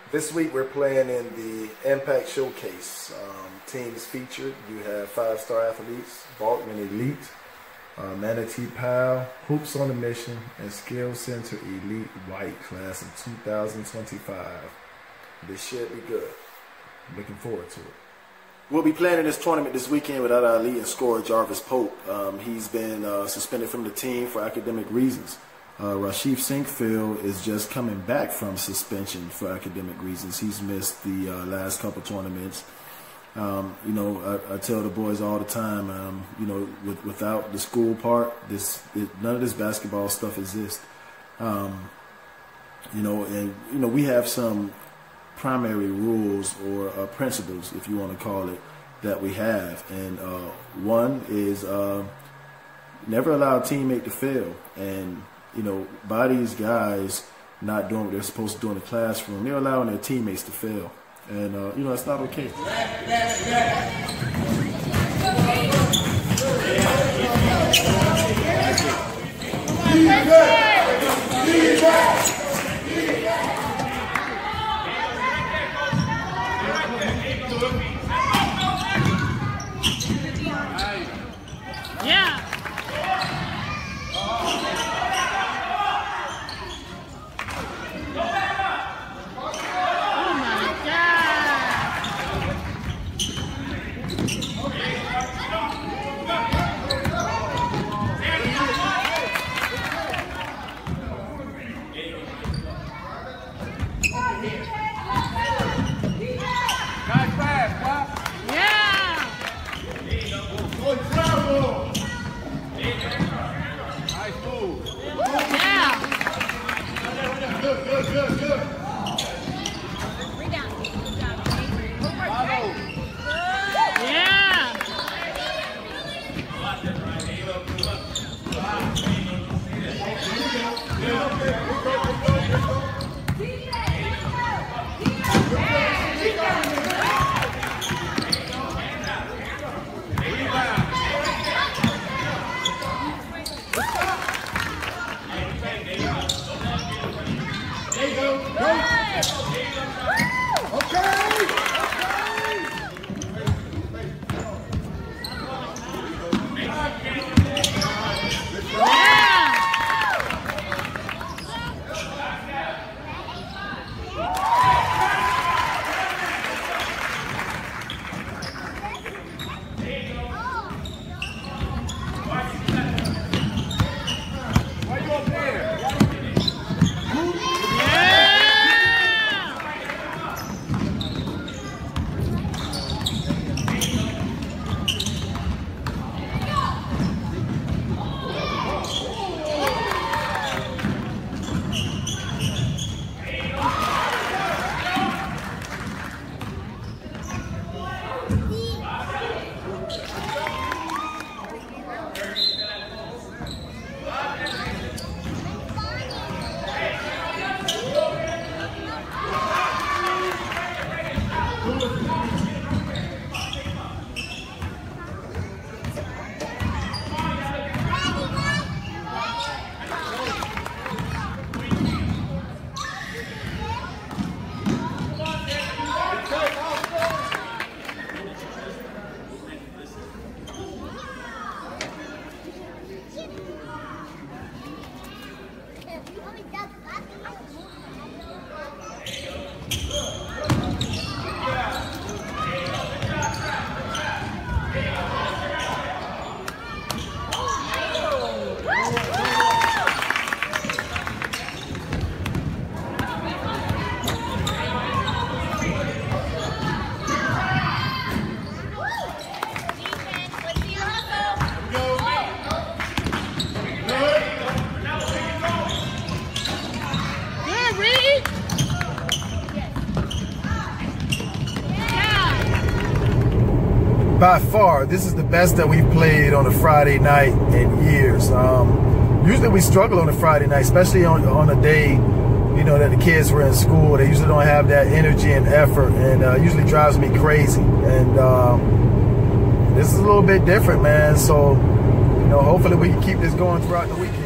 This week we're playing in the Impact Showcase. Teams featured, you have 5-star athletes, Balkman Elite, Manatee Pal, Hoops on a Mission, and Skill Center Elite White, class of 2025. This should be good. I'm looking forward to it. We'll be playing in this tournament this weekend without our leading scorer, Jarvis Pope. He's been suspended from the team for academic reasons. Rashif Sinkfield is just coming back from suspension for academic reasons. He's missed the last couple tournaments. I tell the boys all the time, without the school part, none of this basketball stuff exists. We have some primary rules or principles, if you want to call it, that we have. And one is never allow a teammate to fail. And by these guys not doing what they're supposed to do in the classroom, they're allowing their teammates to fail. And, that's not okay. Yeah. By far, this is the best that we've played on a Friday night in years. Usually we struggle on a Friday night, especially on a day, that the kids were in school. They usually don't have that energy and effort, and usually drives me crazy. And this is a little bit different, man. So, hopefully we can keep this going throughout the weekend.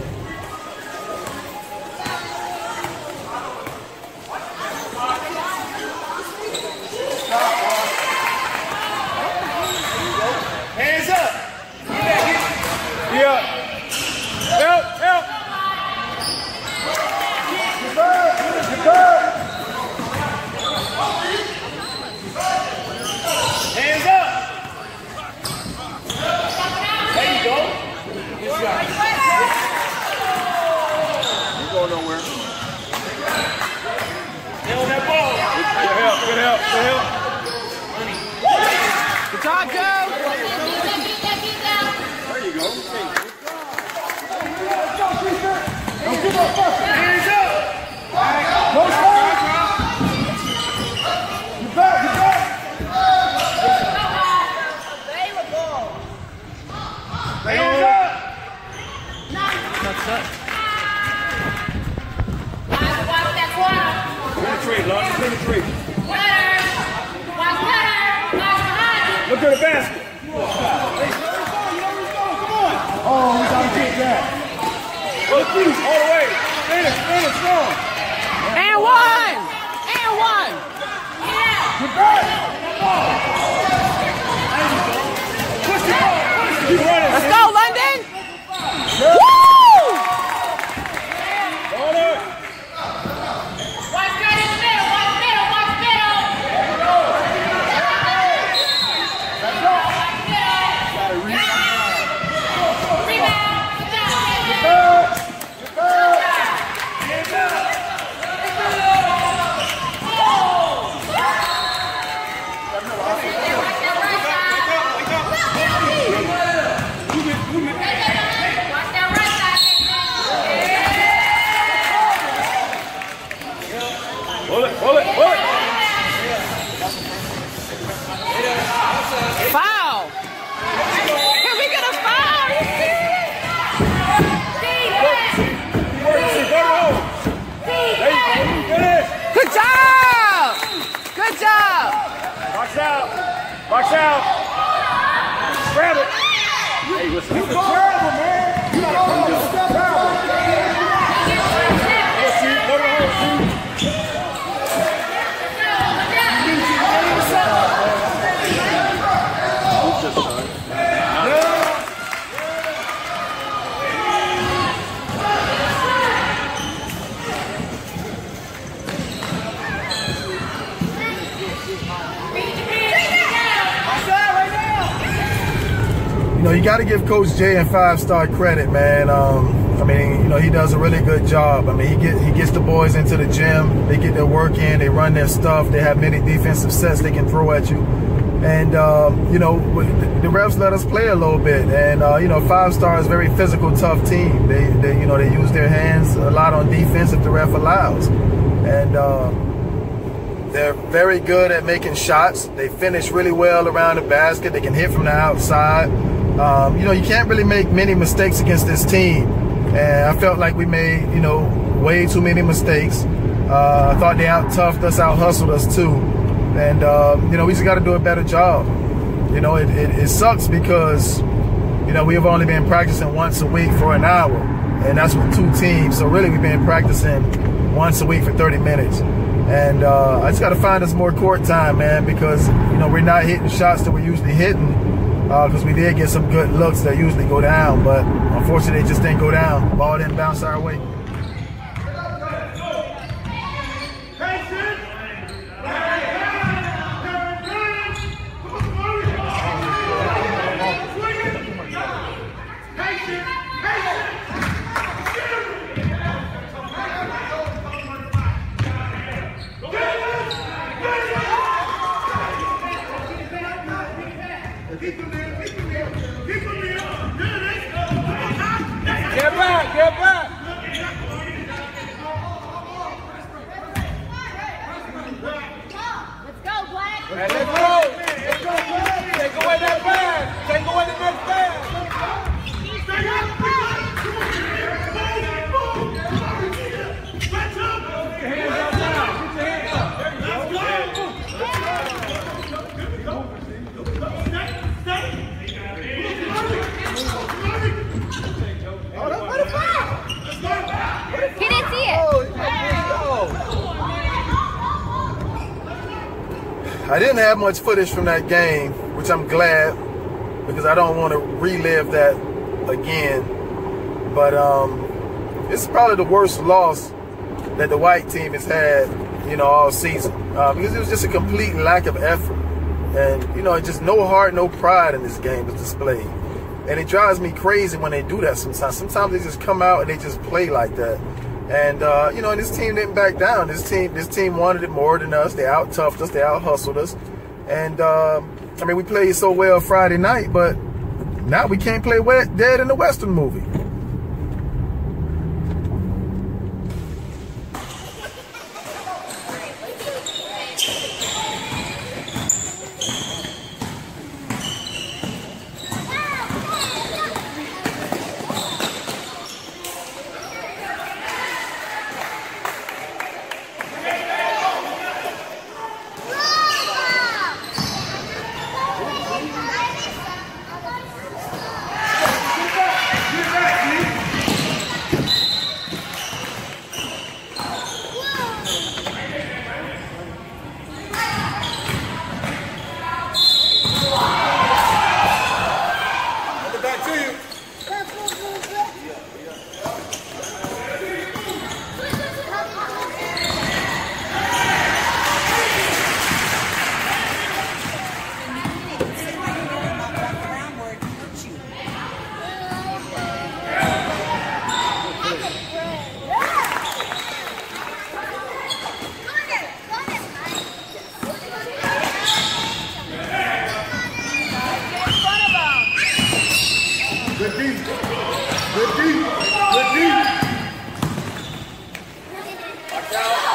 Good help, good help. Good job, Joe. There you go. Don't give up, hands up. No stop. Get back, get back. Hands up. That's it. Penetrate, Lon. Penetrate. Look at the basket. Oh, we gotta get that. Look, all the way. Finish, strong. And one. And one. Get back. Push it up. Keep running. Let's go, London. Yeah. Woo! Foul! Can we get a foul? Good job! Good job! Box out! Box out! Grab it! Hey, listen. You terrible, man. You terrible. You know, you got to give Coach J and 5-star credit, man. I mean, you know, he does a really good job. I mean, he gets the boys into the gym. They get their work in. They run their stuff. They have many defensive sets they can throw at you. And, you know, the refs let us play a little bit. And, you know, 5-star is a very physical, tough team. They you know, they use their hands a lot on defense if the ref allows. And they're very good at making shots. They finish really well around the basket. They can hit from the outside. You know, you can't really make many mistakes against this team. And I felt like we made, you know, way too many mistakes. I thought they out-toughed us, out-hustled us too. And, you know, we just got to do a better job. You know, it sucks because, you know, we have only been practicing once a week for an hour. And that's with 2 teams. So really we've been practicing once a week for 30 minutes. And I just got to find us more court time, man, because, you know, we're not hitting shots that we're usually hitting. Because we did get some good looks that usually go down, but unfortunately it just didn't go down. The ball didn't bounce our way. Get back! Let's go, Black! Let's go! Let's go, Black! Take away that bag! Take away the next bag! Get your hands up now! Get your hands up! He didn't see it. I didn't have much footage from that game, which I'm glad, because I don't want to relive that again. But it's probably the worst loss that the white team has had, you know, all season, because it was just a complete lack of effort. And, you know, just no heart, no pride in this game was displayed. And it drives me crazy when they do that sometimes. Sometimes they just come out and they just play like that. And you know, and this team didn't back down. This team wanted it more than us. They out toughed us. They out hustled us. And I mean, we played so well Friday night, but now we can't play dead in the Western movie.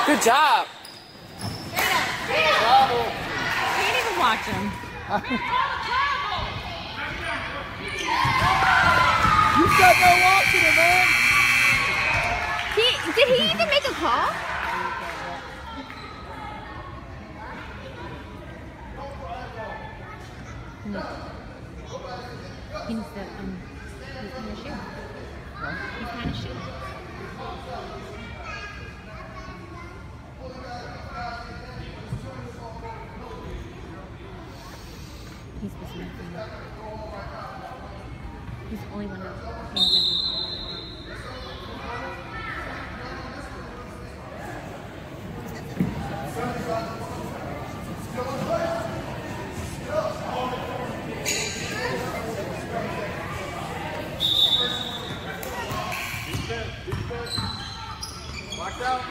Good job. Can't even watch him. You got no watching it, man. Did he even make a call? No. He needs to, he's kind of shoot. He's kind of shoot. He's supposed to be free. He's the only one that's paying attention. Watch out.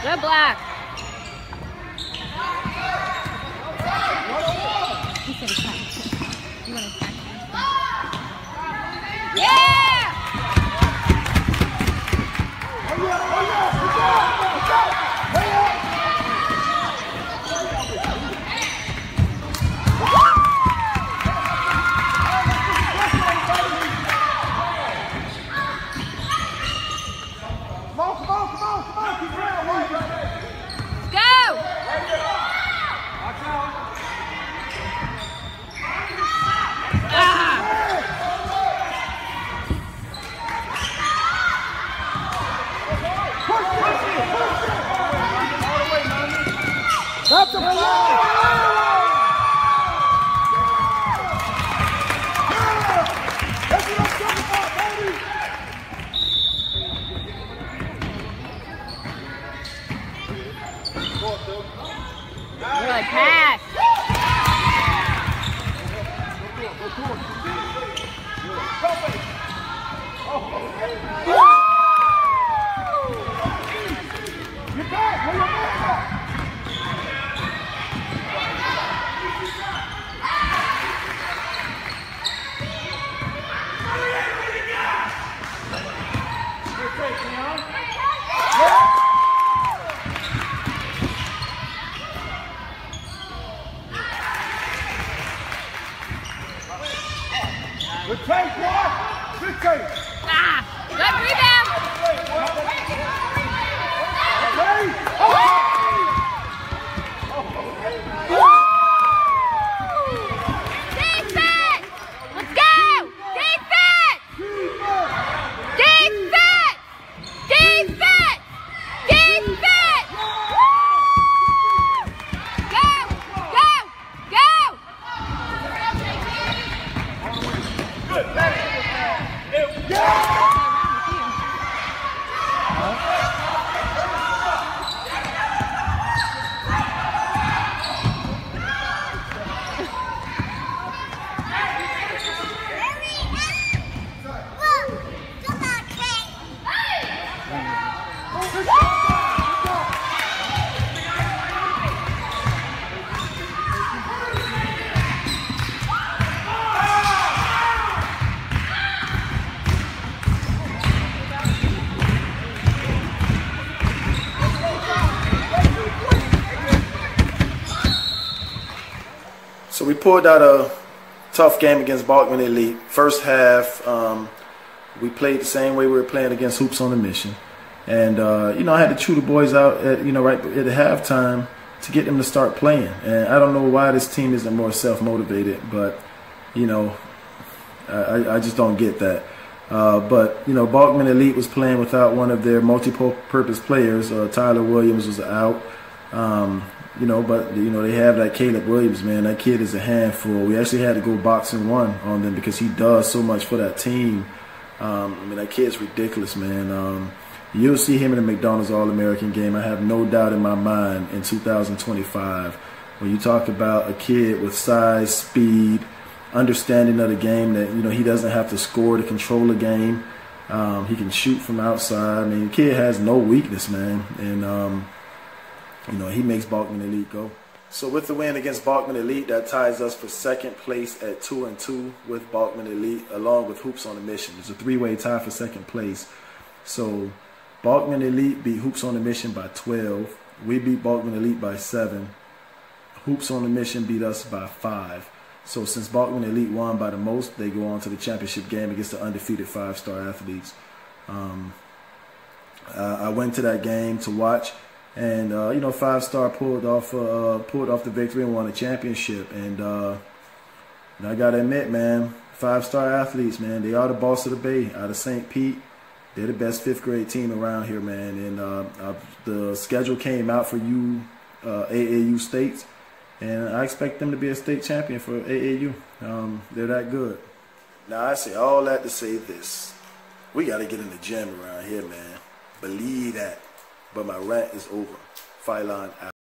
Good black. He said it's fine. You want to attack him? Yeah! That's a flag! That's what I'm talking about, baby! Good pass. You're back! Where your man at? Good take, boy! Good take! Good rebound! we pulled out a tough game against Balkman Elite. First half, we played the same way we were playing against Hoops on a Mission. And, you know, I had to chew the boys out, at, you know, right at the halftime to get them to start playing. And I don't know why this team isn't more self-motivated, but, you know, I just don't get that. But, you know, Balkman Elite was playing without one of their multi-purpose players. Tyler Williams was out. You know, but, you know, they have that Caleb Williams, man. That kid is a handful. We actually had to go boxing one on them because he does so much for that team. I mean, that kid's ridiculous, man. You'll see him in the McDonald's All-American game. I have no doubt in my mind in 2025. When you talk about a kid with size, speed, understanding of the game, that, you know, he doesn't have to score to control the game. He can shoot from outside. I mean, the kid has no weakness, man. And, you know, he makes Balkman Elite go. So with the win against Balkman Elite, that ties us for second place at 2-2 with Balkman Elite, along with Hoops on a Mission. It's a three-way tie for second place. So Balkman Elite beat Hoops on a Mission by 12. We beat Balkman Elite by 7. Hoops on a Mission beat us by 5. So since Balkman Elite won by the most, they go on to the championship game against the undefeated 5-star athletes. I went to that game to watch. And, you know, 5-star pulled off the victory and won a championship. And I got to admit, man, 5-star athletes, man, they are the boss of the Bay out of St. Pete. They're the best 5th grade team around here, man. And the schedule came out for you AAU states. And I expect them to be a state champion for AAU. They're that good. Now, I say all that to say this. We got to get in the gym around here, man. Believe that. But my rant is over. Philon out.